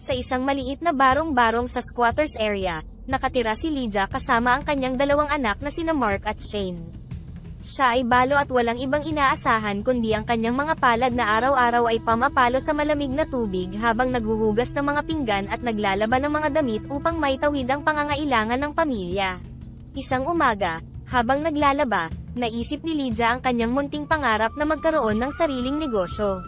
Sa isang maliit na barong-barong sa squatters area, nakatira si Lydia kasama ang kanyang dalawang anak na sina Mark at Shane. Siya ay balo at walang ibang inaasahan kundi ang kanyang mga palad na araw-araw ay pamapalo sa malamig na tubig habang naghuhugas ng mga pinggan at naglalaban ng mga damit upang maitawid ang pangangailangan ng pamilya. Isang umaga, habang naglalaba, naisip ni Lydia ang kanyang munting pangarap na magkaroon ng sariling negosyo.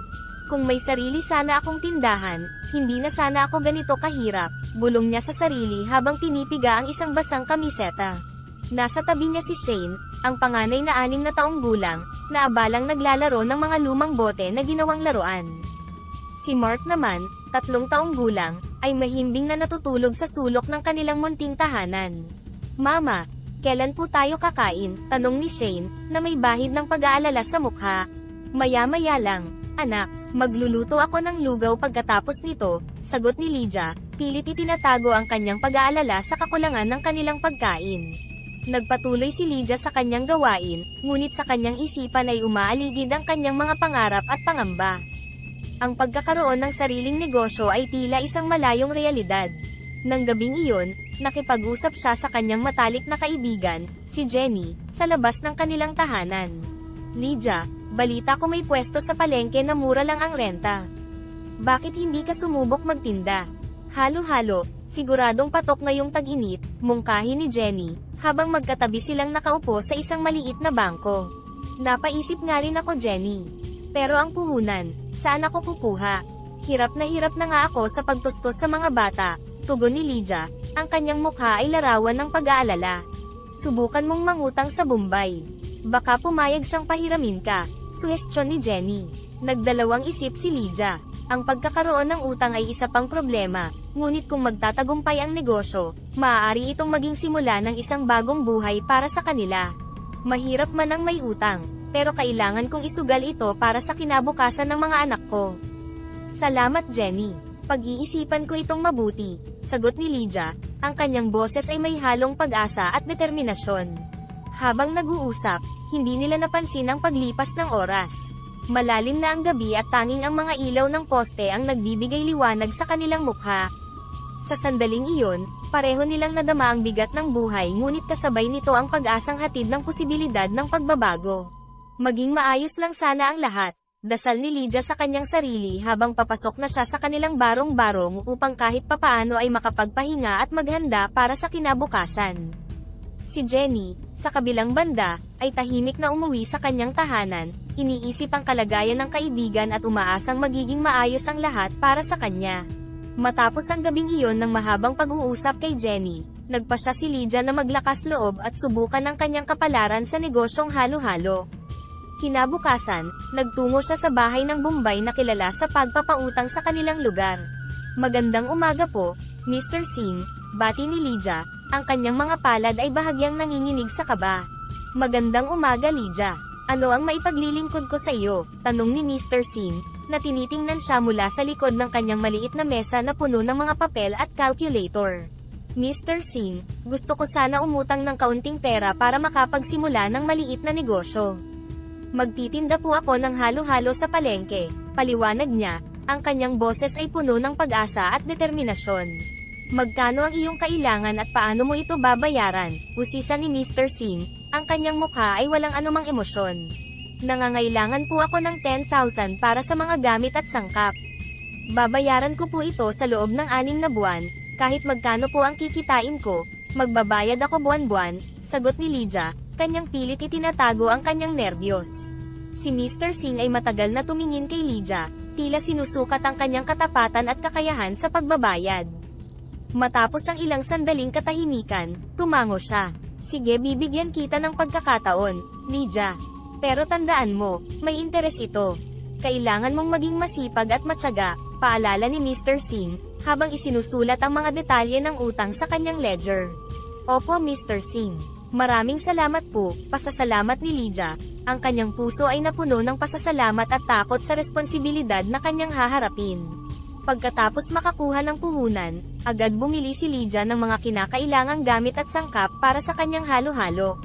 Kung may sarili sana akong tindahan, hindi na sana ako ganito kahirap, bulong niya sa sarili habang pinipiga ang isang basang kamiseta. Nasa tabi niya si Shane, ang panganay na 6 na taong gulang, na abalang naglalaro ng mga lumang bote na ginawang laruan. Si Mark naman, 3 taong gulang, ay mahimbing na natutulog sa sulok ng kanilang munting tahanan. "Mama, kailan po tayo kakain?" tanong ni Shane, na may bahid ng pag-aalala sa mukha. "Maya-maya lang, anak, magluluto ako ng lugaw pagkatapos nito," sagot ni Lydia, pilit itinatago ang kanyang pag-aalala sa kakulangan ng kanilang pagkain. Nagpatuloy si Lydia sa kanyang gawain, ngunit sa kanyang isipan ay umaaligid ang kanyang mga pangarap at pangamba. Ang pagkakaroon ng sariling negosyo ay tila isang malayong realidad. Nang gabing iyon, nakipag-usap siya sa kanyang matalik na kaibigan, si Jenny, sa labas ng kanilang tahanan. "Lydia, balita ko may pwesto sa palengke na mura lang ang renta. Bakit hindi ka sumubok magtinda? Halo-halo, siguradong patok ngayong tag-init," mungkahi ni Jenny, habang magkatabi silang nakaupo sa isang maliit na bangko. "Napaisip nga rin ako, Jenny. Pero ang puhunan, saan ako kukuha? Hirap na nga ako sa pagtustos sa mga bata," tugon ni Lydia, ang kanyang mukha ay larawan ng pag-aalala. "Subukan mong mangutang sa Bombay. Baka pumayag siyang pahiramin ka," suhestyon ni Jenny. Nagdalawang isip si Lydia. Ang pagkakaroon ng utang ay isa pang problema, ngunit kung magtatagumpay ang negosyo, maaari itong maging simula ng isang bagong buhay para sa kanila. "Mahirap man ang may utang, pero kailangan kong isugal ito para sa kinabukasan ng mga anak ko." "Salamat, Jenny. Pag-iisipan ko itong mabuti," sagot ni Lydia, ang kanyang boses ay may halong pag-asa at determinasyon. Habang nag-uusap, hindi nila napansin ang paglipas ng oras. Malalim na ang gabi at tanging ang mga ilaw ng poste ang nagbibigay liwanag sa kanilang mukha. Sa sandaling iyon, pareho nilang nadama ang bigat ng buhay ngunit kasabay nito ang pag-asang hatid ng posibilidad ng pagbabago. "Maging maayos lang sana ang lahat," dasal ni Lydia sa kanyang sarili habang papasok na siya sa kanilang barong-barong upang kahit papaano ay makapagpahinga at maghanda para sa kinabukasan. Si Jenny, sa kabilang banda, ay tahimik na umuwi sa kanyang tahanan, iniisip ang kalagayan ng kaibigan at umaasang magiging maayos ang lahat para sa kanya. Matapos ang gabing iyon ng mahabang pag-uusap kay Jenny, nagpasya si Lydia na maglakas loob at subukan ang kanyang kapalaran sa negosyong halo-halo. Kinabukasan, nagtungo siya sa bahay ng Bombay na kilala sa pagpapautang sa kanilang lugar. "Magandang umaga po, Mr. Singh," bati ni Lydia, ang kanyang mga palad ay bahagyang nanginginig sa kaba. "Magandang umaga, Lydia. Ano ang maipaglilingkod ko sa iyo?" tanong ni Mr. Singh, na tinitingnan siya mula sa likod ng kanyang maliit na mesa na puno ng mga papel at calculator. "Mr. Singh, gusto ko sana umutang ng kaunting pera para makapagsimula ng maliit na negosyo. Magtitinda po ako ng halo-halo sa palengke," paliwanag niya, ang kanyang boses ay puno ng pag-asa at determinasyon. "Magkano ang iyong kailangan at paano mo ito babayaran?" usisa ni Mr. Singh, ang kanyang mukha ay walang anumang emosyon. "Nangangailangan po ako ng 10,000 para sa mga gamit at sangkap. Babayaran ko po ito sa loob ng 6 na buwan, kahit magkano po ang kikitain ko, magbabayad ako buwan-buwan," sagot ni Lydia, kanyang pilit itinatago ang kanyang nerbiyos. Si Mr. Singh ay matagal na tumingin kay Lydia, tila sinusukat ang kanyang katapatan at kakayahan sa pagbabayad. Matapos ang ilang sandaling katahimikan, tumango siya. "Sige, bibigyan kita ng pagkakataon, Lydia. Pero tandaan mo, may interes ito. Kailangan mong maging masipag at matyaga," paalala ni Mr. Singh, habang isinusulat ang mga detalye ng utang sa kanyang ledger. "Opo, Mr. Singh. Maraming salamat po," pasasalamat ni Lydia. Ang kanyang puso ay napuno ng pasasalamat at takot sa responsibilidad na kanyang haharapin. Pagkatapos makakuha ng puhunan, agad bumili si Lydia ng mga kinakailangang gamit at sangkap para sa kanyang halo-halo.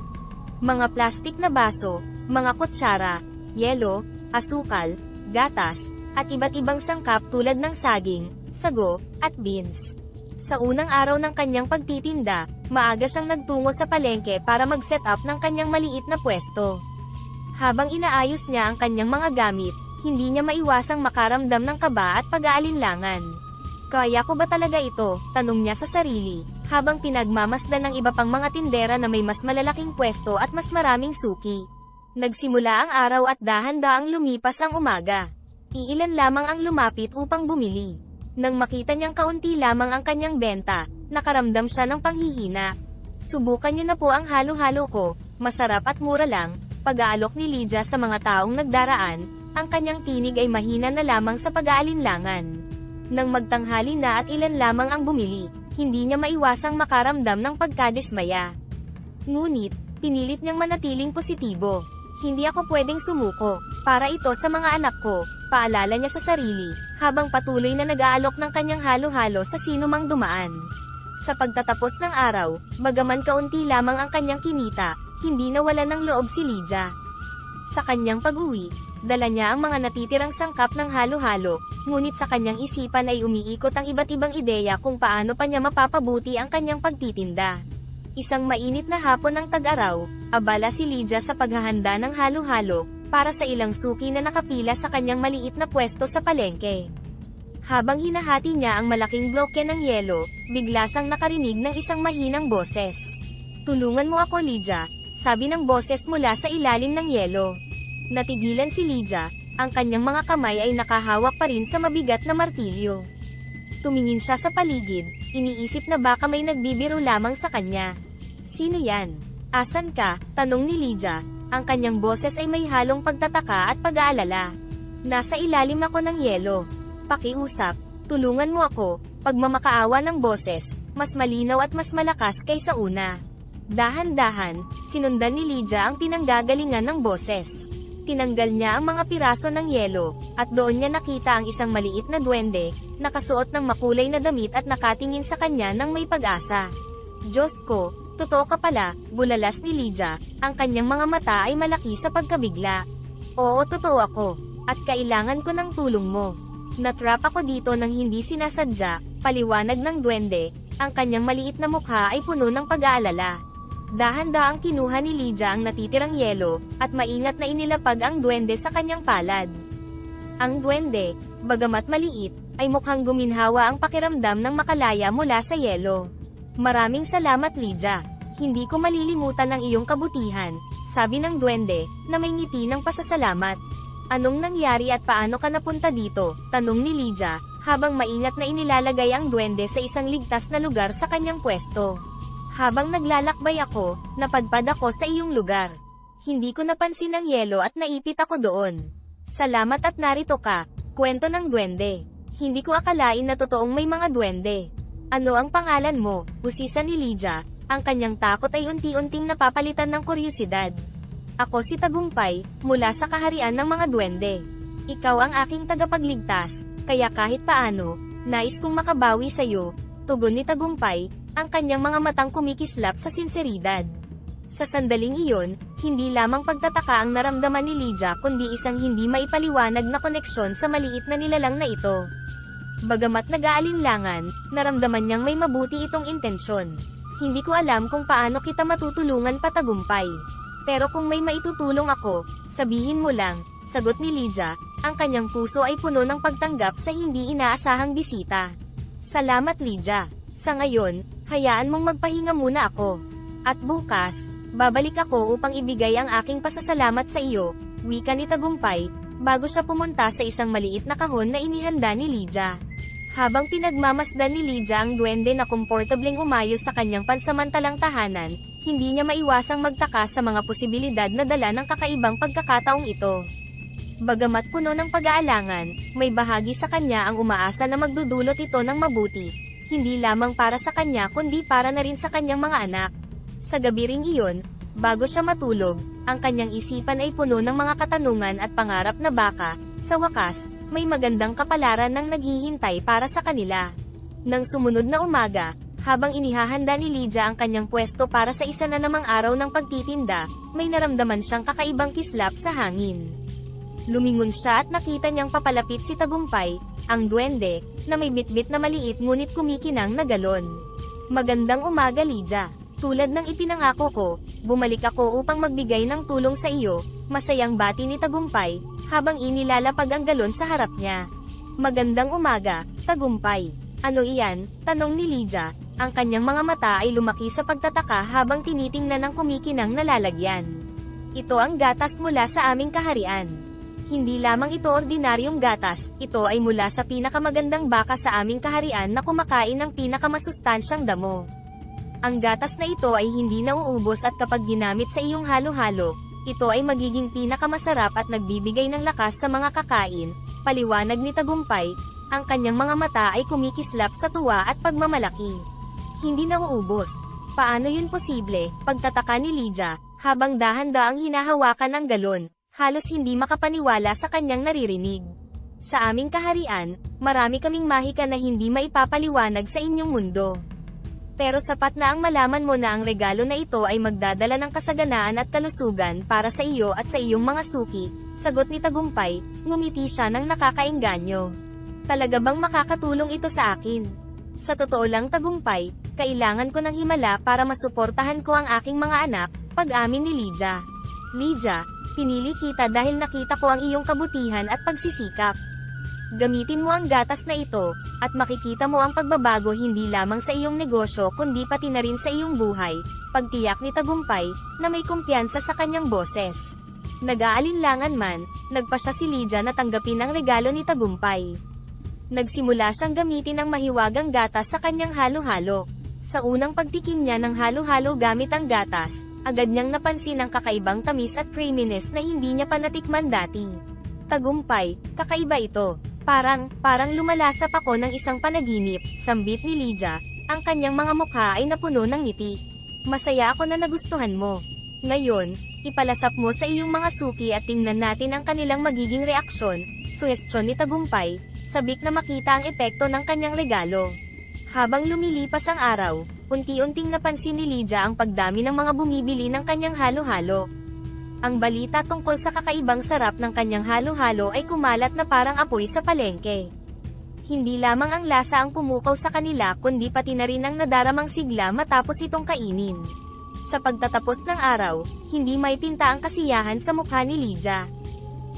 Mga plastik na baso, mga kutsara, yelo, asukal, gatas, at iba't ibang sangkap tulad ng saging, sago, at beans. Sa unang araw ng kanyang pagtitinda, maaga siyang nagtungo sa palengke para mag-set up ng kanyang maliit na pwesto. Habang inaayos niya ang kanyang mga gamit, hindi niya maiwasang makaramdam ng kaba at pag-aalinlangan. Kaya ko ba talaga ito? Tanong niya sa sarili, habang pinagmamasdan ng iba pang mga tindera na may mas malalaking pwesto at mas maraming suki. Nagsimula ang araw at dahan-daang lumipas ang umaga. Iilan lamang ang lumapit upang bumili. Nang makita niyang kaunti lamang ang kanyang benta, nakaramdam siya ng panghihina. Subukan niyo na po ang halo-halo ko, masarap at mura lang. Pag-aalok ni Lydia sa mga taong nagdaraan, ang kanyang tinig ay mahina na lamang sa pag-aalinlangan. Nang magtanghali na at ilan lamang ang bumili, hindi niya maiwasang makaramdam ng pagkadismaya. Ngunit, pinilit niyang manatiling positibo. Hindi ako pwedeng sumuko, para ito sa mga anak ko, paalala niya sa sarili, habang patuloy na nag-aalok ng kanyang halo-halo sa sinumang dumaan. Sa pagtatapos ng araw, bagaman kaunti lamang ang kanyang kinita, hindi nawalan ng loob si Lydia. Sa kanyang pag-uwi, dala niya ang mga natitirang sangkap ng halo-halo, ngunit sa kanyang isipan ay umiikot ang iba't ibang ideya kung paano pa niya mapapabuti ang kanyang pagtitinda. Isang mainit na hapon ng tag-araw, abala si Lydia sa paghahanda ng halo-halo, para sa ilang suki na nakapila sa kanyang maliit na pwesto sa palengke. Habang hinahati niya ang malaking bloke ng yelo, bigla siyang nakarinig ng isang mahinang boses. "Tulungan mo ako, Lydia," sabi ng boses mula sa ilalim ng yelo. Natigilan si Lydia, ang kanyang mga kamay ay nakahawak pa rin sa mabigat na martilyo. Tumingin siya sa paligid, iniisip na baka may nagbibiro lamang sa kanya. "Sino yan? Asan ka?" tanong ni Lydia, ang kanyang boses ay may halong pagtataka at pag-aalala. "Nasa ilalim ako ng yelo. Pakiusap, tulungan mo ako." Pagmamakaawa ng boses, mas malinaw at mas malakas kaysa una. Dahan-dahan, sinundan ni Lydia ang pinanggagalingan ng boses. Tinanggal niya ang mga piraso ng yelo, at doon niya nakita ang isang maliit na duwende, nakasuot ng makulay na damit at nakatingin sa kanya ng may pag-asa. "Diyos ko, totoo ka pala," bulalas ni Lydia, ang kanyang mga mata ay malaki sa pagkabigla. "Oo, totoo ako, at kailangan ko ng tulong mo. Natrap ako dito nang hindi sinasadya," paliwanag ng duwende, ang kanyang maliit na mukha ay puno ng pag-aalala. Dahan-daang kinuha ni Lydia ang natitirang yelo, at maingat na inilapag ang duwende sa kanyang palad. Ang duwende, bagamat maliit, ay mukhang guminhawa ang pakiramdam ng makalaya mula sa yelo. "Maraming salamat, Lydia. Hindi ko malilimutan ang iyong kabutihan," sabi ng duwende, na may ngiti ng pasasalamat. "Anong nangyari at paano ka napunta dito?" tanong ni Lydia, habang maingat na inilalagay ang duwende sa isang ligtas na lugar sa kanyang pwesto. "Habang naglalakbay ako, napadpad ako sa iyong lugar. Hindi ko napansin ang yelo at naipit ako doon. Salamat at narito ka," kwento ng duwende. "Hindi ko akalain na totoong may mga duwende." "Ano ang pangalan mo?" usisa ni Lydia, ang kanyang takot ay unti-unting napapalitan ng kuryosidad. "Ako si Tagumpay, mula sa kaharian ng mga duwende. Ikaw ang aking tagapagligtas, kaya kahit paano, nais kong makabawi sa iyo," tugon ni Tagumpay, ang kanyang mga matang kumikislap sa sinseridad. Sa sandaling iyon, hindi lamang pagtataka ang naramdaman ni Lydia kundi isang hindi maipaliwanag na koneksyon sa maliit na nilalang na ito. Bagamat nag-aalinlangan, naramdaman niyang may mabuti itong intensyon. "Hindi ko alam kung paano kita matutulungan pa, Tagumpay. Pero kung may maitutulong ako, sabihin mo lang," sagot ni Lydia, ang kanyang puso ay puno ng pagtanggap sa hindi inaasahang bisita. "Salamat, Lydia. Sa ngayon, hayaan mong magpahinga muna ako. At bukas, babalik ako upang ibigay ang aking pasasalamat sa iyo," wika ni Tagumpay, bago siya pumunta sa isang maliit na kahon na inihanda ni Lydia. Habang pinagmamasdan ni Lydia ang duwende na komportableng umayos sa kanyang pansamantalang tahanan, hindi niya maiwasang magtaka sa mga posibilidad na dala ng kakaibang pagkakataong ito. Bagamat puno ng pag-aalangan, may bahagi sa kanya ang umaasa na magdudulot ito ng mabuti. Hindi lamang para sa kanya kundi para na rin sa kanyang mga anak. Sa gabi ring iyon, bago siya matulog, ang kanyang isipan ay puno ng mga katanungan at pangarap na baka, sa wakas, may magandang kapalaran ng naghihintay para sa kanila. Nang sumunod na umaga, habang inihahanda ni Lydia ang kanyang pwesto para sa isa na namang araw ng pagtitinda, may naramdaman siyang kakaibang kislap sa hangin. Lumingon siya at nakita niyang papalapit si Tagumpay, ang duwende, na may bitbit na maliit ngunit kumikinang na galon. Magandang umaga Lydia. Tulad ng ipinangako ko, bumalik ako upang magbigay ng tulong sa iyo, masayang bati ni Tagumpay, habang inilalapag ang galon sa harap niya. Magandang umaga, Tagumpay. Ano iyan? Tanong ni Lydia. Ang kanyang mga mata ay lumaki sa pagtataka habang tinitingnan ang kumikinang na lalagyan. Ito ang gatas mula sa aming kaharian. Hindi lamang ito ordinaryong gatas, ito ay mula sa pinakamagandang baka sa aming kaharian na kumakain ng pinakamasustansyang damo. Ang gatas na ito ay hindi nauubos at kapag ginamit sa iyong halo-halo, ito ay magiging pinakamasarap at nagbibigay ng lakas sa mga kakain, paliwanag ni Tagumpay. Ang kanyang mga mata ay kumikislap sa tuwa at pagmamalaki. Hindi nauubos. Paano yun posible? Pagtataka ni Lydia, habang dahan-daang hinahawakan ang galon, halos hindi makapaniwala sa kanyang naririnig. Sa aming kaharian, marami kaming mahika na hindi maipapaliwanag sa inyong mundo. Pero sapat na ang malaman mo na ang regalo na ito ay magdadala ng kasaganaan at kalusugan para sa iyo at sa iyong mga suki, sagot ni Tagumpay, ngumiti siya ng nakakaengganyo. Talaga bang makakatulong ito sa akin? Sa totoo lang Tagumpay, kailangan ko ng himala para masuportahan ko ang aking mga anak, pag-amin ni Lydia. Lydia, pinili kita dahil nakita ko ang iyong kabutihan at pagsisikap. Gamitin mo ang gatas na ito, at makikita mo ang pagbabago hindi lamang sa iyong negosyo kundi pati na rin sa iyong buhay, pagtiyak ni Tagumpay, na may kumpiyansa sa kanyang boses. Nag-aalinlangan man, nagpa siya si Lydia na tanggapin ang regalo ni Tagumpay. Nagsimula siyang gamitin ang mahiwagang gatas sa kanyang halo-halo. Sa unang pagtikim niya ng halo-halo gamit ang gatas, agad niyang napansin ang kakaibang tamis at creaminess na hindi niya pa natikman dati. Tagumpay, kakaiba ito. Parang lumalasap ako ng isang panaginip, sambit ni Lydia, ang kanyang mga mukha ay napuno ng ngiti. Masaya ako na nagustuhan mo. Ngayon, ipalasap mo sa iyong mga suki at tingnan natin ang kanilang magiging reaksyon, suhestyon ni Tagumpay, sabik na makita ang epekto ng kanyang regalo. Habang lumilipas ang araw, unti-unting napansin ni Lydia ang pagdami ng mga bumibili ng kanyang halo-halo. Ang balita tungkol sa kakaibang sarap ng kanyang halo-halo ay kumalat na parang apoy sa palengke. Hindi lamang ang lasa ang pumukaw sa kanila kundi pati na rin ang nadaramang sigla matapos itong kainin. Sa pagtatapos ng araw, hindi may pinta ang kasiyahan sa mukha ni Lydia.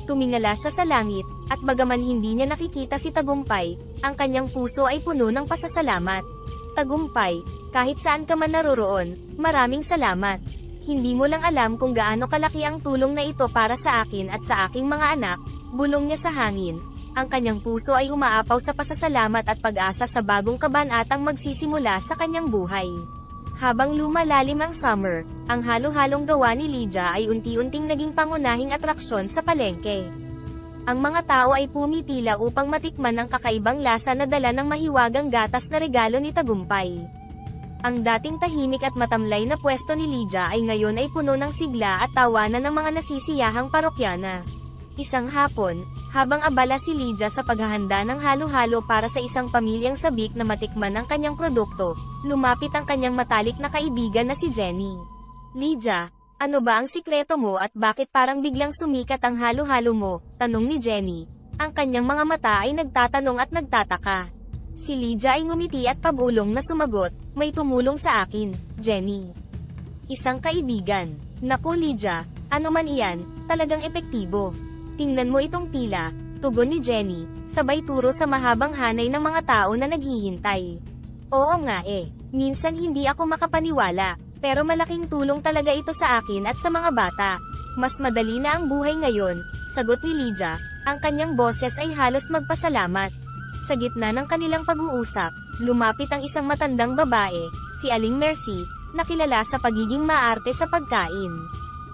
Tumingala siya sa langit, at bagaman hindi niya nakikita si Tagumpay, ang kanyang puso ay puno ng pasasalamat. Tagumpay, kahit saan ka man naroroon, maraming salamat. Hindi mo lang alam kung gaano kalaki ang tulong na ito para sa akin at sa aking mga anak, bulong niya sa hangin. Ang kanyang puso ay umaapaw sa pasasalamat at pag-asa sa bagong kabanatang magsisimula sa kanyang buhay. Habang lumalalim ang summer, ang halo-halong gawa ni Lydia ay unti-unting naging pangunahing atraksyon sa palengke. Ang mga tao ay pumipila upang matikman ang kakaibang lasa na dala ng mahiwagang gatas na regalo ni Tagumpay. Ang dating tahimik at matamlay na pwesto ni Lydia ay ngayon ay puno ng sigla at tawanan ng mga nasisiyahang parokyana. Isang hapon, habang abala si Lydia sa paghahanda ng halo-halo para sa isang pamilyang sabik na matikman ang kanyang produkto, lumapit ang kanyang matalik na kaibigan na si Jenny. Lydia, ano ba ang sikreto mo at bakit parang biglang sumikat ang halo-halo mo? Tanong ni Jenny. Ang kanyang mga mata ay nagtatanong at nagtataka. Si Lydia ay ngumiti at pabulong na sumagot, may tumulong sa akin, Jenny. Isang kaibigan. Naku Lydia, ano man iyan, talagang epektibo. Tingnan mo itong pila, tugon ni Jenny, sabay turo sa mahabang hanay ng mga tao na naghihintay. Oo nga minsan hindi ako makapaniwala, pero malaking tulong talaga ito sa akin at sa mga bata. Mas madali na ang buhay ngayon, sagot ni Lydia, ang kanyang boses ay halos magpasalamat. Sa gitna ng kanilang pag-uusap, lumapit ang isang matandang babae, si Aling Mercy, na kilala sa pagiging maarte sa pagkain.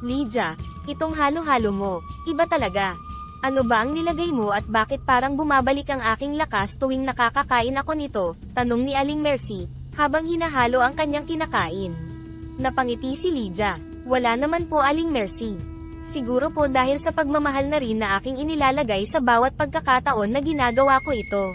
Lydia, itong halo-halo mo, iba talaga. Ano ba ang nilagay mo at bakit parang bumabalik ang aking lakas tuwing nakakakain ako nito? Tanong ni Aling Mercy, habang hinahalo ang kanyang kinakain. Napangiti si Lydia. Wala naman po Aling Mercy. Siguro po dahil sa pagmamahal na rin na aking inilalagay sa bawat pagkakataon na ginagawa ko ito.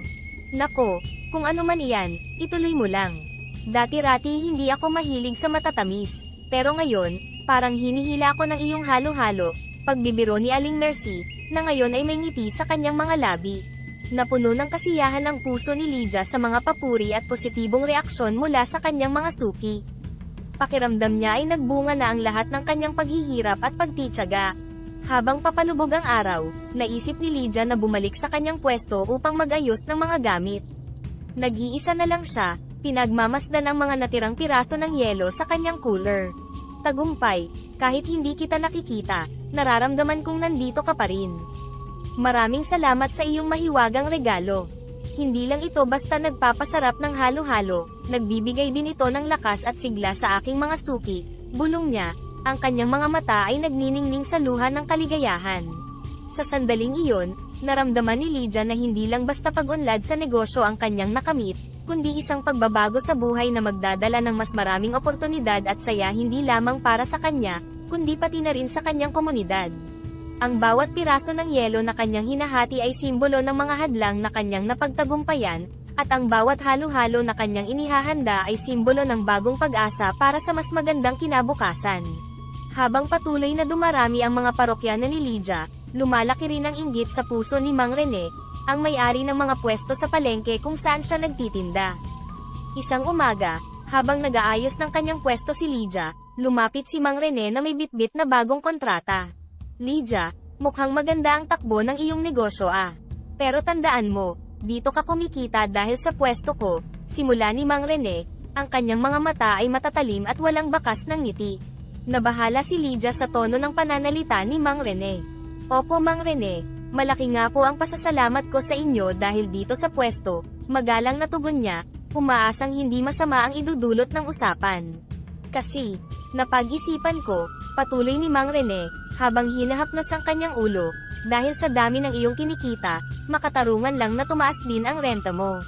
Nako, kung ano man iyan, ituloy mo lang. Dati-rati hindi ako mahilig sa matatamis, pero ngayon, parang hinihila ako ng iyong halo-halo, pagbibiro ni Aling Mercy, na ngayon ay may ngiti sa kanyang mga labi. Napuno ng kasiyahan ang puso ni Lydia sa mga papuri at positibong reaksyon mula sa kanyang mga suki. Pakiramdam niya ay nagbunga na ang lahat ng kanyang paghihirap at pagtitiyaga. Habang papalubog ang araw, naisip ni Lydia na bumalik sa kanyang pwesto upang mag-ayos ng mga gamit. Nag-iisa na lang siya, pinagmamasdan ang mga natirang piraso ng yelo sa kanyang cooler. Tagumpay, kahit hindi kita nakikita, nararamdaman kong nandito ka pa rin. Maraming salamat sa iyong mahiwagang regalo. Hindi lang ito basta nagpapasarap ng halo-halo, nagbibigay din ito ng lakas at sigla sa aking mga suki, bulong niya. Ang kanyang mga mata ay nagniningning sa luha ng kaligayahan. Sa sandaling iyon, naramdaman ni Lydia na hindi lang basta pag-unlad sa negosyo ang kanyang nakamit, kundi isang pagbabago sa buhay na magdadala ng mas maraming oportunidad at saya hindi lamang para sa kanya, kundi pati na rin sa kanyang komunidad. Ang bawat piraso ng yelo na kanyang hinahati ay simbolo ng mga hadlang na kanyang napagtagumpayan, at ang bawat halo-halo na kanyang inihahanda ay simbolo ng bagong pag-asa para sa mas magandang kinabukasan. Habang patuloy na dumarami ang mga parokyano ni Lydia, lumalaki rin ang inggit sa puso ni Mang Rene, ang may-ari ng mga pwesto sa palengke kung saan siya nagtitinda. Isang umaga, habang nag-aayos ng kanyang pwesto si Lydia, lumapit si Mang Rene na may bitbit na bagong kontrata. Lydia, mukhang maganda ang takbo ng iyong negosyo ah. Pero tandaan mo, dito ka kumikita dahil sa pwesto ko. Simula ni Mang Rene, ang kanyang mga mata ay matatalim at walang bakas ng ngiti. Nabahala si Lydia sa tono ng pananalita ni Mang Rene. Opo Mang Rene, malaki nga po ang pasasalamat ko sa inyo dahil dito sa pwesto, magalang na tugon niya, umaasang hindi masama ang idudulot ng usapan. Kasi, napag-isipan ko, patuloy ni Mang Rene, habang hinahaplos ang kanyang ulo, dahil sa dami ng iyong kinikita, makatarungan lang na tumaas din ang renta mo.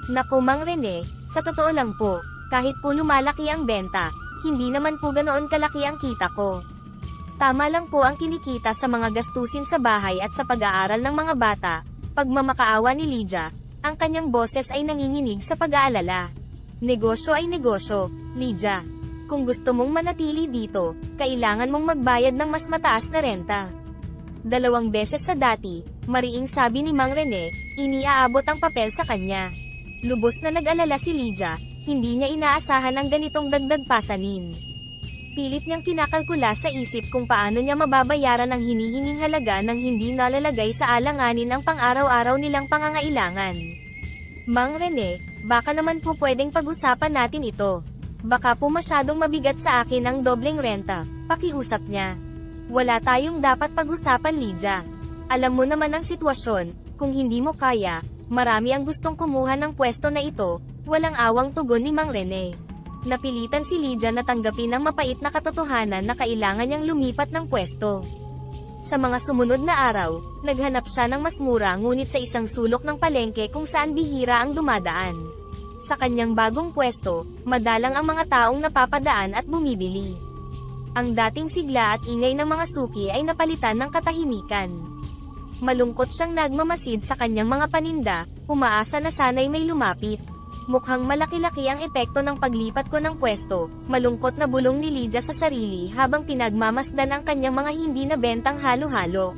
Naku Mang Rene, sa totoo lang po, kahit po lumalaki ang benta, hindi naman po ganoon kalaki ang kita ko. Tama lang po ang kinikita sa mga gastusin sa bahay at sa pag-aaral ng mga bata. Pagmamakaawa ni Lydia, ang kanyang boses ay nanginginig sa pag-aalala. Negosyo ay negosyo, Lydia. Kung gusto mong manatili dito, kailangan mong magbayad ng mas mataas na renta. 2 beses sa dati, mariing sabi ni Mang Rene, iniaabot ang papel sa kanya. Lubos na nag-alala si Lydia, hindi niya inaasahan ang ganitong dagdag pasanin. Pilit niyang kinakalkula sa isip kung paano niya mababayaran ang hinihinging halaga nang hindi nalalagay sa alanganin ang pang-araw-araw nilang pangangailangan. Mang Rene, baka naman po pwedeng pag-usapan natin ito. Baka po masyadong mabigat sa akin ang dobleng renta, pakiusap niya. Wala tayong dapat pag-usapan Lydia. Alam mo naman ang sitwasyon, kung hindi mo kaya, marami ang gustong kumuha ng pwesto na ito. Walang awang tugon ni Mang Rene. Napilitan si Lydia na tanggapin ang mapait na katotohanan na kailangan niyang lumipat ng pwesto. Sa mga sumunod na araw, naghanap siya ng mas mura ngunit sa isang sulok ng palengke kung saan bihira ang dumadaan. Sa kanyang bagong pwesto, madalang ang mga taong napapadaan at bumibili. Ang dating sigla at ingay ng mga suki ay napalitan ng katahimikan. Malungkot siyang nagmamasid sa kanyang mga paninda, umaasa na sana'y may lumapit. Mukhang malaki-laki ang epekto ng paglipat ko ng pwesto, malungkot na bulong ni Lydia sa sarili habang pinagmamasdan ang kanyang mga hindi nabentang halo-halo.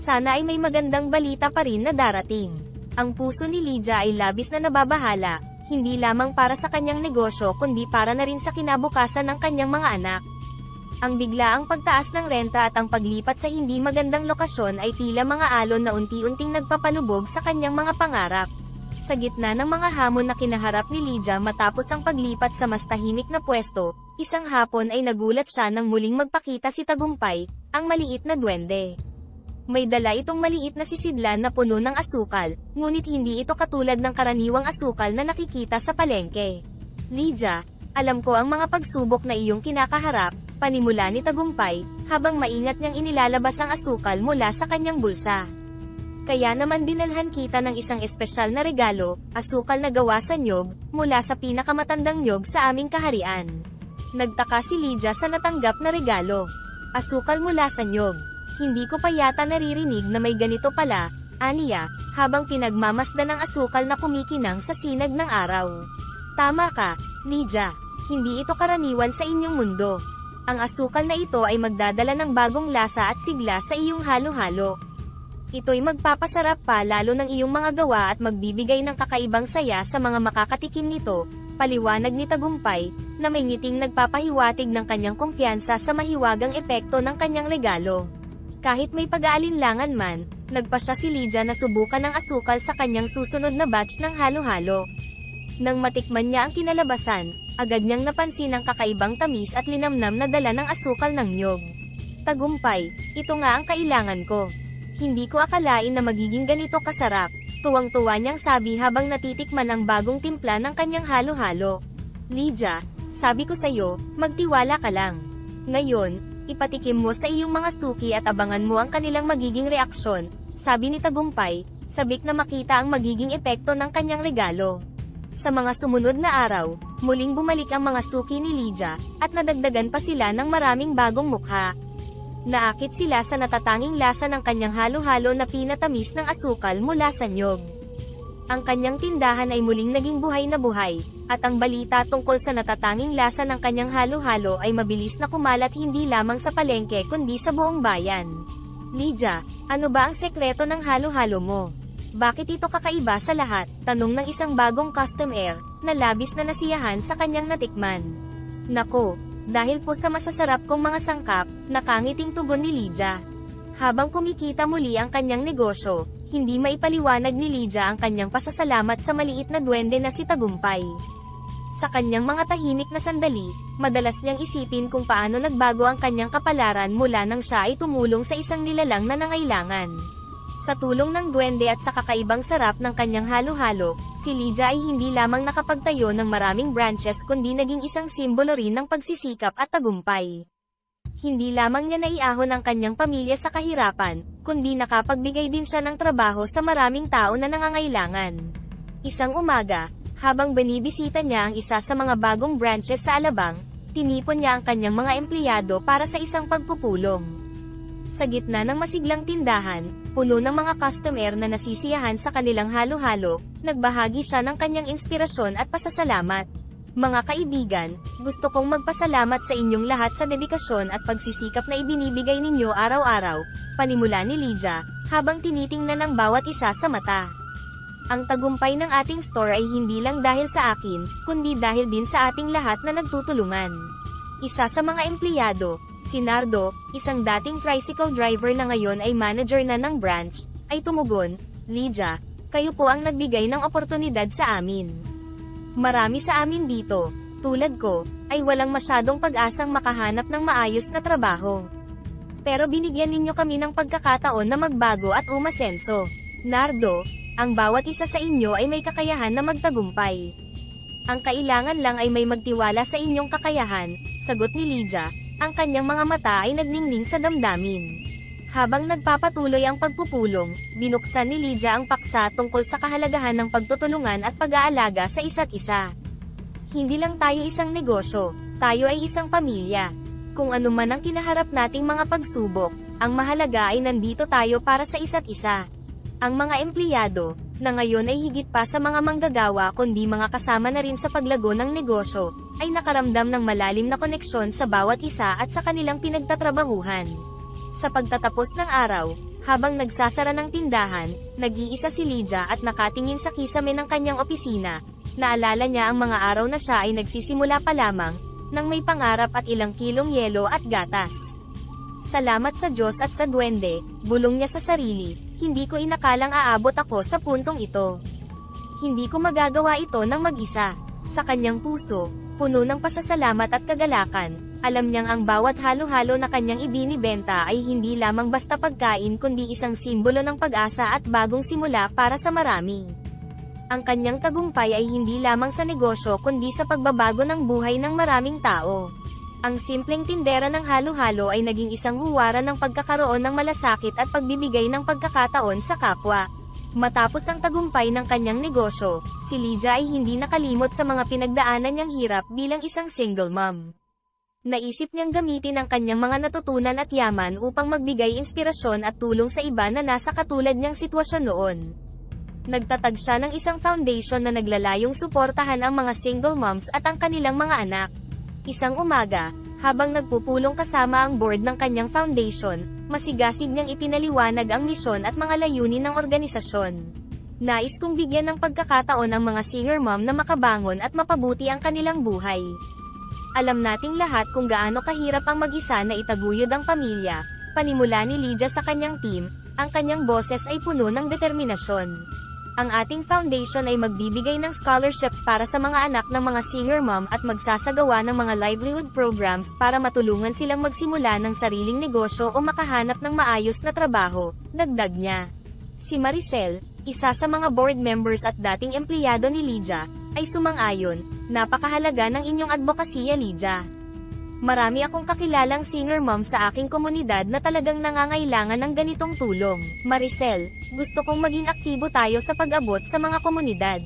Sana ay may magandang balita pa rin na darating. Ang puso ni Lydia ay labis na nababahala, hindi lamang para sa kanyang negosyo kundi para na rin sa kinabukasan ng kanyang mga anak. Ang biglaang pagtaas ng renta at ang paglipat sa hindi magandang lokasyon ay tila mga alon na unti-unting nagpapalubog sa kanyang mga pangarap. Sa gitna ng mga hamon na kinaharap ni Lydia matapos ang paglipat sa mas tahimik na pwesto, isang hapon ay nagulat siya nang muling magpakita si Tagumpay, ang maliit na duwende. May dala itong maliit na sisidlan na puno ng asukal, ngunit hindi ito katulad ng karaniwang asukal na nakikita sa palengke. Lydia, alam ko ang mga pagsubok na iyong kinakaharap, panimula ni Tagumpay, habang maingat niyang inilalabas ang asukal mula sa kanyang bulsa. Kaya naman dinalhan kita ng isang espesyal na regalo, asukal na gawa sa nyog, mula sa pinakamatandang nyog sa aming kaharian. Nagtaka si Lydia sa natanggap na regalo. Asukal mula sa nyog. Hindi ko pa yata naririnig na may ganito pala, aniya, habang pinagmamasdan ng asukal na kumikinang sa sinag ng araw. Tama ka, Lydia. Hindi ito karaniwan sa inyong mundo. Ang asukal na ito ay magdadala ng bagong lasa at sigla sa iyong halo-halo. Ito'y magpapasarap pa lalo ng iyong mga gawa at magbibigay ng kakaibang saya sa mga makakatikim nito, paliwanag ni Tagumpay, na may ngiting nagpapahiwatig ng kanyang kumpiyansa sa mahiwagang epekto ng kanyang regalo. Kahit may pag-aalinlangan man, nagpasya si Lydia na subukan ng asukal sa kanyang susunod na batch ng halo-halo. Nang matikman niya ang kinalabasan, agad niyang napansin ang kakaibang tamis at linamnam na dala ng asukal ng niyog. Tagumpay, ito nga ang kailangan ko. Hindi ko akalain na magiging ganito kasarap, tuwang-tuwa niyang sabi habang natitikman ang bagong timpla ng kanyang halo-halo. Lydia, sabi ko sa'yo, magtiwala ka lang. Ngayon, ipatikim mo sa iyong mga suki at abangan mo ang kanilang magiging reaksyon, sabi ni Tagumpay, sabik na makita ang magiging epekto ng kanyang regalo. Sa mga sumunod na araw, muling bumalik ang mga suki ni Lydia, at nadagdagan pa sila ng maraming bagong mukha. Naakit sila sa natatanging lasa ng kanyang halo-halo na pinatamis ng asukal mula sa niyog. Ang kanyang tindahan ay muling naging buhay na buhay, at ang balita tungkol sa natatanging lasa ng kanyang halo-halo ay mabilis na kumalat hindi lamang sa palengke kundi sa buong bayan. Lydia, ano ba ang sekreto ng halo-halo mo? Bakit ito kakaiba sa lahat? Tanong ng isang bagong customer, na labis na nasiyahan sa kanyang natikman. Nako, dahil po sa masasarap kong mga sangkap, nakangiting tugon ni Lydia. Habang kumikita muli ang kanyang negosyo, hindi maipaliwanag ni Lydia ang kanyang pasasalamat sa maliit na duwende na si Tagumpay. Sa kanyang mga tahimik na sandali, madalas niyang isipin kung paano nagbago ang kanyang kapalaran mula nang siya ay tumulong sa isang nilalang na nangailangan. Sa tulong ng duwende at sa kakaibang sarap ng kanyang halo-halo, si Lydia ay hindi lamang nakapagtayo ng maraming branches kundi naging isang simbolo rin ng pagsisikap at tagumpay. Hindi lamang niya naiahon ang kanyang pamilya sa kahirapan, kundi nakapagbigay din siya ng trabaho sa maraming tao na nangangailangan. Isang umaga, habang binibisita niya ang isa sa mga bagong branches sa Alabang, tinipon niya ang kanyang mga empleyado para sa isang pagpupulong. Sa gitna ng masiglang tindahan, puno ng mga customer na nasisiyahan sa kanilang halo-halo, nagbahagi siya ng kanyang inspirasyon at pasasalamat. Mga kaibigan, gusto kong magpasalamat sa inyong lahat sa dedikasyon at pagsisikap na ibinibigay ninyo araw-araw, panimula ni Lydia, habang tinitingnan ang bawat isa sa mata. Ang tagumpay ng ating store ay hindi lang dahil sa akin, kundi dahil din sa ating lahat na nagtutulungan. Isa sa mga empleyado, si Nardo, isang dating tricycle driver na ngayon ay manager na ng branch, ay tumugon, Lydia, kayo po ang nagbigay ng oportunidad sa amin. Marami sa amin dito, tulad ko, ay walang masyadong pag-asang makahanap ng maayos na trabaho. Pero binigyan ninyo kami ng pagkakataon na magbago at umasenso. Nardo, ang bawat isa sa inyo ay may kakayahan na magtagumpay. Ang kailangan lang ay may magtiwala sa inyong kakayahan, sagot ni Lydia. Ang kanyang mga mata ay nagningning sa damdamin. Habang nagpapatuloy ang pagpupulong, binuksan ni Lydia ang paksa tungkol sa kahalagahan ng pagtutulungan at pag-aalaga sa isa't isa. Hindi lang tayo isang negosyo, tayo ay isang pamilya. Kung ano man ang kinaharap nating mga pagsubok, ang mahalaga ay nandito tayo para sa isa't isa. Ang mga empleyado, na ngayon ay higit pa sa mga manggagawa kundi mga kasama na rin sa paglago ng negosyo, ay nakaramdam ng malalim na koneksyon sa bawat isa at sa kanilang pinagtatrabahuhan. Sa pagtatapos ng araw, habang nagsasara ng tindahan, nag-iisa si Lydia at nakatingin sa kisame ng kanyang opisina. Naalala niya ang mga araw na siya ay nagsisimula pa lamang, nang may pangarap at ilang kilong yelo at gatas. Salamat sa Diyos at sa duwende, bulong niya sa sarili, hindi ko inakalang aabot ako sa puntong ito. Hindi ko magagawa ito ng mag-isa. Sa kanyang puso, puno ng pasasalamat at kagalakan, alam niyang ang bawat halo-halo na kanyang ibinibenta ay hindi lamang basta pagkain kundi isang simbolo ng pag-asa at bagong simula para sa marami. Ang kanyang tagumpay ay hindi lamang sa negosyo kundi sa pagbabago ng buhay ng maraming tao. Ang simpleng tindera ng halo-halo ay naging isang huwaran ng pagkakaroon ng malasakit at pagbibigay ng pagkakataon sa kapwa. Matapos ang tagumpay ng kanyang negosyo, si Lydia ay hindi nakalimot sa mga pinagdaanan niyang hirap bilang isang single mom. Naisip niyang gamitin ang kanyang mga natutunan at yaman upang magbigay inspirasyon at tulong sa iba na nasa katulad niyang sitwasyon noon. Nagtatag siya ng isang foundation na naglalayong suportahan ang mga single moms at ang kanilang mga anak. Isang umaga, Habang nagpupulong kasama ang board ng kanyang foundation, masigasig niyang ipinaliwanag ang misyon at mga layunin ng organisasyon. Nais kong bigyan ng pagkakataon ang mga single mom na makabangon at mapabuti ang kanilang buhay. Alam nating lahat kung gaano kahirap ang mag-isa na itaguyod ang pamilya. Panimula ni Lydia sa kanyang team, ang kanyang boses ay puno ng determinasyon. Ang ating foundation ay magbibigay ng scholarships para sa mga anak ng mga single mom at magsasagawa ng mga livelihood programs para matulungan silang magsimula ng sariling negosyo o makahanap ng maayos na trabaho, dagdag niya. Si Maricel, isa sa mga board members at dating empleyado ni Lydia, ay sumang-ayon, napakahalaga ng inyong advokasya Lydia. Marami akong kakilalang single mom sa aking komunidad na talagang nangangailangan ng ganitong tulong. Maricel, gusto kong maging aktibo tayo sa pag-abot sa mga komunidad.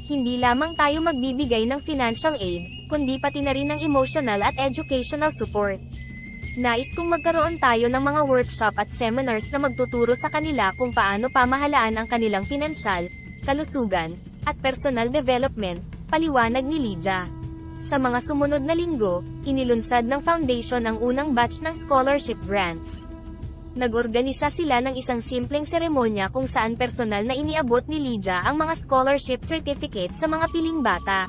Hindi lamang tayo magbibigay ng financial aid, kundi pati na rin ng emotional at educational support. Nais kong magkaroon tayo ng mga workshop at seminars na magtuturo sa kanila kung paano pamahalaan ang kanilang pinansyal, kalusugan, at personal development, paliwanag ni Lydia. Sa mga sumunod na linggo, inilunsad ng foundation ang unang batch ng scholarship grants. Nag-organisa sila ng isang simpleng seremonya kung saan personal na iniabot ni Lydia ang mga scholarship certificate sa mga piling bata.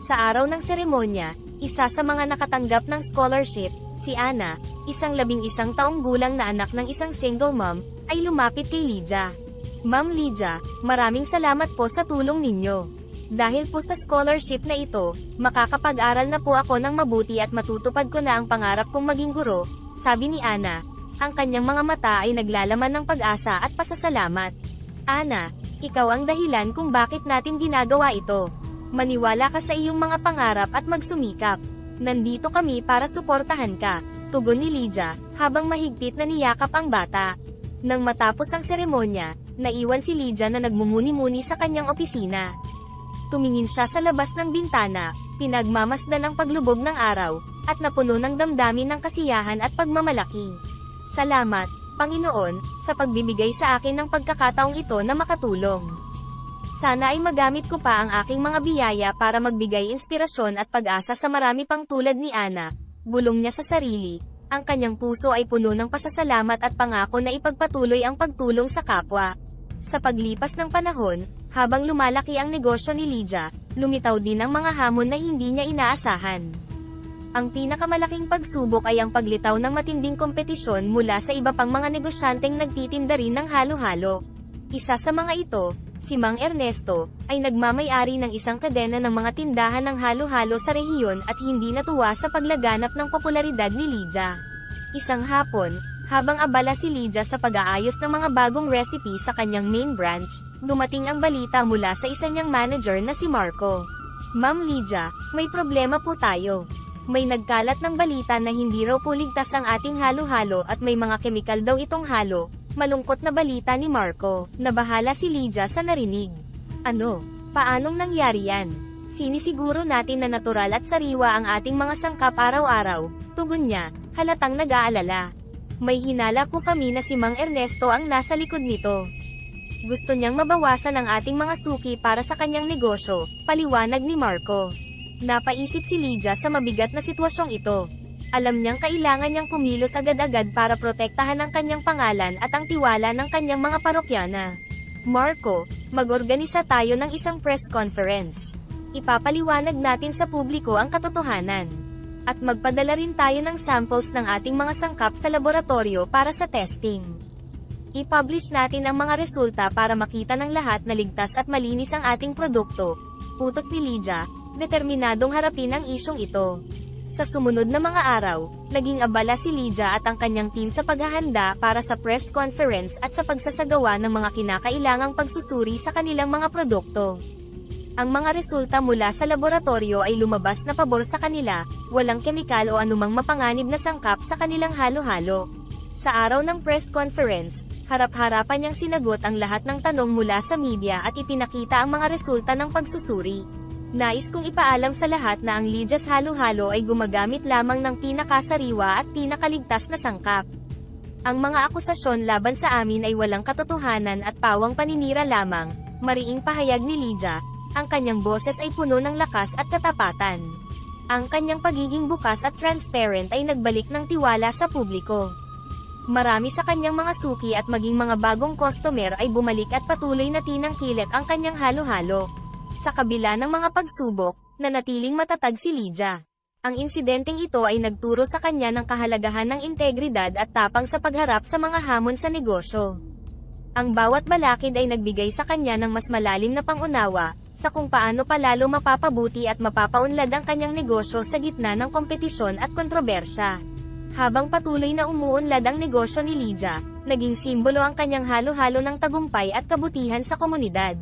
Sa araw ng seremonya, isa sa mga nakatanggap ng scholarship, si Anna, isang 11 taong gulang na anak ng isang single mom, ay lumapit kay Lydia. Ma'am Lydia, maraming salamat po sa tulong ninyo. Dahil po sa scholarship na ito, makakapag-aral na po ako ng mabuti at matutupad ko na ang pangarap kong maging guro, sabi ni Anna. Ang kanyang mga mata ay naglalaman ng pag-asa at pasasalamat. Anna, ikaw ang dahilan kung bakit natin ginagawa ito. Maniwala ka sa iyong mga pangarap at magsumikap. Nandito kami para suportahan ka, tugon ni Lydia, habang mahigpit na niyakap ang bata. Nang matapos ang seremonya, naiwan si Lydia na nagmumuni-muni sa kanyang opisina. Tumingin siya sa labas ng bintana, pinagmamasdan ang paglubog ng araw, at napuno ng damdamin ng kasiyahan at pagmamalaki. Salamat, Panginoon, sa pagbibigay sa akin ng pagkakataong ito na makatulong. Sana ay magamit ko pa ang aking mga biyaya para magbigay inspirasyon at pag-asa sa marami pang tulad ni Anna, bulong niya sa sarili. Ang kanyang puso ay puno ng pasasalamat at pangako na ipagpatuloy ang pagtulong sa kapwa. Sa paglipas ng panahon, habang lumalaki ang negosyo ni Lydia, lumitaw din ang mga hamon na hindi niya inaasahan. Ang pinakamalaking pagsubok ay ang paglitaw ng matinding kompetisyon mula sa iba pang mga negosyanteng nagtitinda rin ng halo-halo. Isa sa mga ito, si Mang Ernesto, ay nagmamay-ari ng isang kadena ng mga tindahan ng halo-halo sa rehiyon at hindi natuwa sa paglaganap ng popularidad ni Lydia. Isang hapon, habang abala si Lydia sa pag-aayos ng mga bagong recipe sa kanyang main branch, dumating ang balita mula sa isa niyang manager na si Marco. Ma'am Lydia, may problema po tayo. May nagkalat ng balita na hindi raw po ligtas ang ating halo-halo at may mga kemikal daw itong halo. Malungkot na balita ni Marco. Nabahala si Lydia sa narinig. Ano? Paanong nangyari yan? Sinisiguro natin na natural at sariwa ang ating mga sangkap araw-araw, tugon niya, halatang nag-aalala. May hinala po kami na si Mang Ernesto ang nasa likod nito. Gusto niyang mabawasan ang ating mga suki para sa kanyang negosyo, paliwanag ni Marco. Napaisip si Lydia sa mabigat na sitwasyong ito. Alam niyang kailangan niyang kumilos agad-agad para protektahan ang kanyang pangalan at ang tiwala ng kanyang mga parokyana. Marco, mag-organisa tayo ng isang press conference. Ipapaliwanag natin sa publiko ang katotohanan. At magpadala rin tayo ng samples ng ating mga sangkap sa laboratorio para sa testing. I-publish natin ang mga resulta para makita ng lahat na ligtas at malinis ang ating produkto. Utos ni Lydia, determinadong harapin ang isyong ito. Sa sumunod na mga araw, naging abala si Lydia at ang kanyang team sa paghahanda para sa press conference at sa pagsasagawa ng mga kinakailangang pagsusuri sa kanilang mga produkto. Ang mga resulta mula sa laboratorio ay lumabas na pabor sa kanila, walang kemikal o anumang mapanganib na sangkap sa kanilang halo-halo. Sa araw ng press conference, harap-harapan niyang sinagot ang lahat ng tanong mula sa media at ipinakita ang mga resulta ng pagsusuri. Nais kong ipaalam sa lahat na ang Lydia's halo-halo ay gumagamit lamang ng pinakasariwa at pinakaligtas na sangkap. Ang mga akusasyon laban sa amin ay walang katotohanan at pawang paninira lamang, mariing pahayag ni Lydia. Ang kanyang boses ay puno ng lakas at katapatan. Ang kanyang pagiging bukas at transparent ay nagbalik ng tiwala sa publiko. Marami sa kanyang mga suki at maging mga bagong customer ay bumalik at patuloy na tinangkilik ang kanyang halo-halo. Sa kabila ng mga pagsubok, nanatiling matatag si Lydia. Ang insidenteng ito ay nagturo sa kanya ng kahalagahan ng integridad at tapang sa pagharap sa mga hamon sa negosyo. Ang bawat balakid ay nagbigay sa kanya ng mas malalim na pangunawa, sa kung paano palalo mapapabuti at mapapaunlad ang kanyang negosyo sa gitna ng kompetisyon at kontrobersya. Habang patuloy na umuunlad ang negosyo ni Lydia, naging simbolo ang kanyang halo-halo ng tagumpay at kabutihan sa komunidad.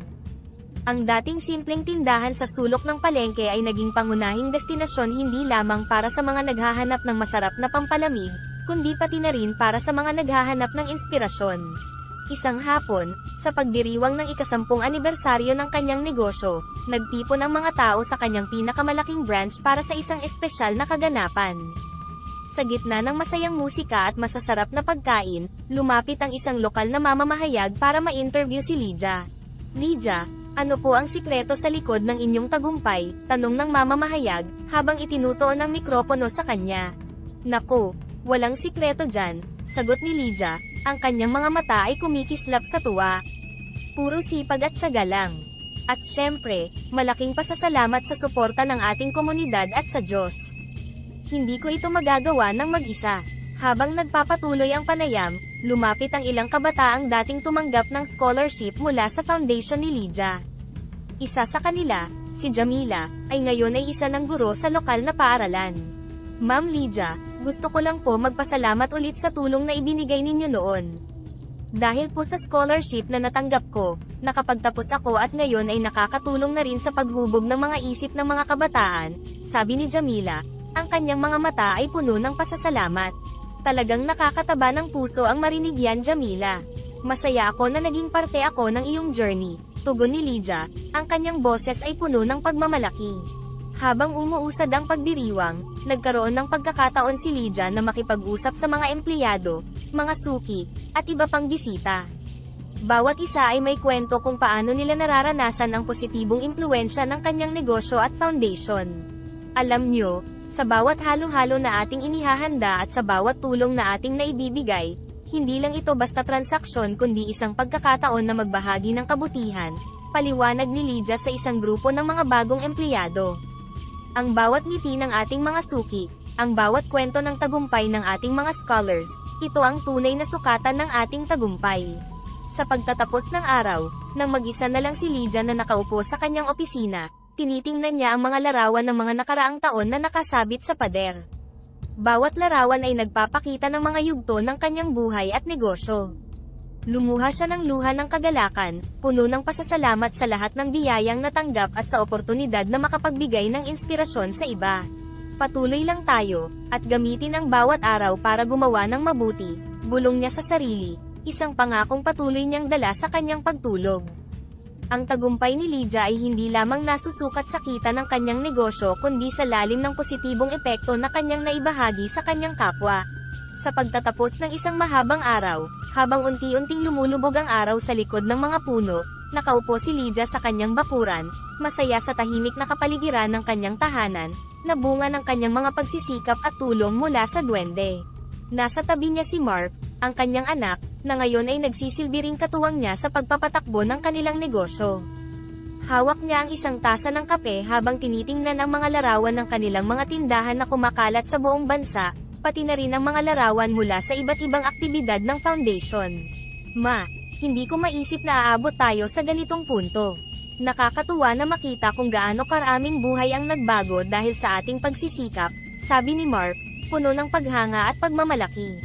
Ang dating simpleng tindahan sa sulok ng palengke ay naging pangunahing destinasyon hindi lamang para sa mga naghahanap ng masarap na pampalamig, kundi pati na rin para sa mga naghahanap ng inspirasyon. Isang hapon, sa pagdiriwang ng ika-10 anibersaryo ng kanyang negosyo, nagtipon ang mga tao sa kanyang pinakamalaking branch para sa isang espesyal na kaganapan. Sa gitna ng masayang musika at masasarap na pagkain, lumapit ang isang lokal na mamamahayag para ma-interview si Lydia. Lydia, ano po ang sikreto sa likod ng inyong tagumpay? Tanong ng mamamahayag, habang itinutuon ang mikropono sa kanya. Naku, walang sikreto dyan, sagot ni Lydia, ang kanyang mga mata ay kumikislap sa tuwa. Puro sipag at tiyaga lang. At syempre, malaking pasasalamat sa suporta ng ating komunidad at sa Diyos. Hindi ko ito magagawa ng mag-isa. Habang nagpapatuloy ang panayam, lumapit ang ilang kabataang dating tumanggap ng scholarship mula sa foundation ni Lydia. Isa sa kanila, si Jamila, ay ngayon ay isa ng guro sa lokal na paaralan. Ma'am Lydia, gusto ko lang po magpasalamat ulit sa tulong na ibinigay ninyo noon. Dahil po sa scholarship na natanggap ko, nakapagtapos ako at ngayon ay nakakatulong na rin sa paghubog ng mga isip ng mga kabataan, sabi ni Jamila. Ang kanyang mga mata ay puno ng pasasalamat. Talagang nakakataba ng puso ang marinig yan, Jamila. Masaya ako na naging parte ako ng iyong journey, tugon ni Lydia. Ang kanyang boses ay puno ng pagmamalaki. Habang umuusad ang pagdiriwang, nagkaroon ng pagkakataon si Lydia na makipag-usap sa mga empleyado, mga suki, at iba pang bisita. Bawat isa ay may kwento kung paano nila nararanasan ang positibong impluwensya ng kanyang negosyo at foundation. Alam nyo, sa bawat halo-halo na ating inihahanda at sa bawat tulong na ating naibibigay, hindi lang ito basta transaksyon kundi isang pagkakataon na magbahagi ng kabutihan, paliwanag ni Lydia sa isang grupo ng mga bagong empleyado. Ang bawat ngiti ng ating mga suki, ang bawat kwento ng tagumpay ng ating mga scholars, ito ang tunay na sukatan ng ating tagumpay. Sa pagtatapos ng araw, nang mag-isa na lang si Lydia na nakaupo sa kanyang opisina, tinitingnan niya ang mga larawan ng mga nakaraang taon na nakasabit sa pader. Bawat larawan ay nagpapakita ng mga yugto ng kanyang buhay at negosyo. Lumuha siya ng luha ng kagalakan, puno ng pasasalamat sa lahat ng biyayang natanggap at sa oportunidad na makapagbigay ng inspirasyon sa iba. Patuloy lang tayo, at gamitin ang bawat araw para gumawa ng mabuti, bulong niya sa sarili, isang pangakong patuloy niyang dala sa kanyang pagtulog. Ang tagumpay ni Lydia ay hindi lamang nasusukat sa kita ng kanyang negosyo kundi sa lalim ng positibong epekto na kanyang naibahagi sa kanyang kapwa. Sa pagtatapos ng isang mahabang araw, habang unti-unting lumulubog ang araw sa likod ng mga puno, nakaupo si Lydia sa kanyang bakuran, masaya sa tahimik na kapaligiran ng kanyang tahanan, na bunga ng kanyang mga pagsisikap at tulong mula sa duwende. Nasa tabi niya si Mark, ang kanyang anak, na ngayon ay nagsisilbi ring katuwang niya sa pagpapatakbo ng kanilang negosyo. Hawak niya ang isang tasa ng kape habang tinitingnan ang mga larawan ng kanilang mga tindahan na kumakalat sa buong bansa, pati na rin ang mga larawan mula sa iba't ibang aktibidad ng foundation. Ma, hindi ko maisip na aabot tayo sa ganitong punto. Nakakatuwa na makita kung gaano karaming buhay ang nagbago dahil sa ating pagsisikap, sabi ni Mark, puno ng paghanga at pagmamalaki.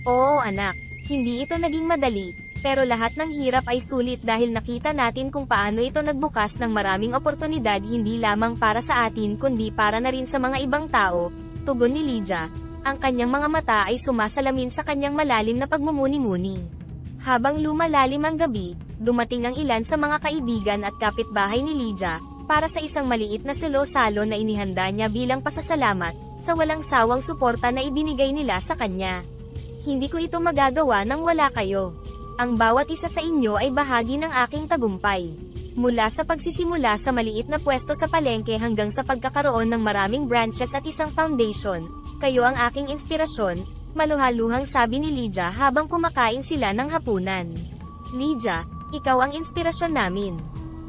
Oo anak, hindi ito naging madali, pero lahat ng hirap ay sulit dahil nakita natin kung paano ito nagbukas ng maraming oportunidad hindi lamang para sa atin kundi para na rin sa mga ibang tao, tugon ni Lydia. Ang kanyang mga mata ay sumasalamin sa kanyang malalim na pagmumuni-muni. Habang lumalalim ang gabi, dumating ang ilan sa mga kaibigan at kapitbahay ni Lydia, para sa isang maliit na salo-salo na inihanda niya bilang pasasalamat, sa walang sawang suporta na ibinigay nila sa kanya. Hindi ko ito magagawa nang wala kayo. Ang bawat isa sa inyo ay bahagi ng aking tagumpay. Mula sa pagsisimula sa maliit na pwesto sa palengke hanggang sa pagkakaroon ng maraming branches at isang foundation, kayo ang aking inspirasyon, maluhaluhang sabi ni Lydia habang kumakain sila ng hapunan. Lydia, ikaw ang inspirasyon namin.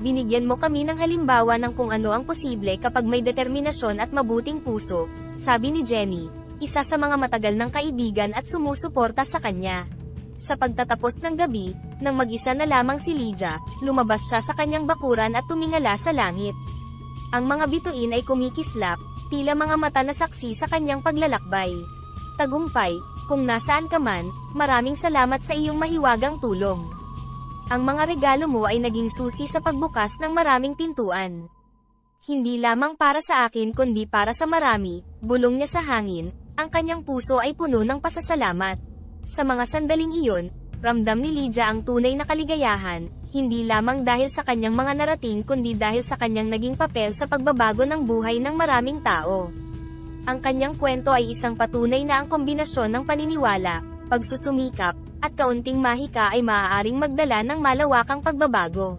Binigyan mo kami ng halimbawa ng kung ano ang posible kapag may determinasyon at mabuting puso, sabi ni Jenny, isa sa mga matagal ng kaibigan at sumusuporta sa kanya. Sa pagtatapos ng gabi, nang mag-isa na lamang si Lydia, lumabas siya sa kanyang bakuran at tumingala sa langit. Ang mga bituin ay kumikislap, tila mga mata na saksi sa kanyang paglalakbay. Tagumpay, kung nasaan ka man, maraming salamat sa iyong mahiwagang tulong. Ang mga regalo mo ay naging susi sa pagbukas ng maraming pintuan. Hindi lamang para sa akin kundi para sa marami, bulong niya sa hangin, ang kanyang puso ay puno ng pasasalamat. Sa mga sandaling iyon, ramdam ni Lydia ang tunay na kaligayahan, hindi lamang dahil sa kanyang mga narating kundi dahil sa kanyang naging papel sa pagbabago ng buhay ng maraming tao. Ang kanyang kwento ay isang patunay na ang kombinasyon ng paniniwala, pagsusumikap, at kaunting mahika ay maaaring magdala ng malawakang pagbabago.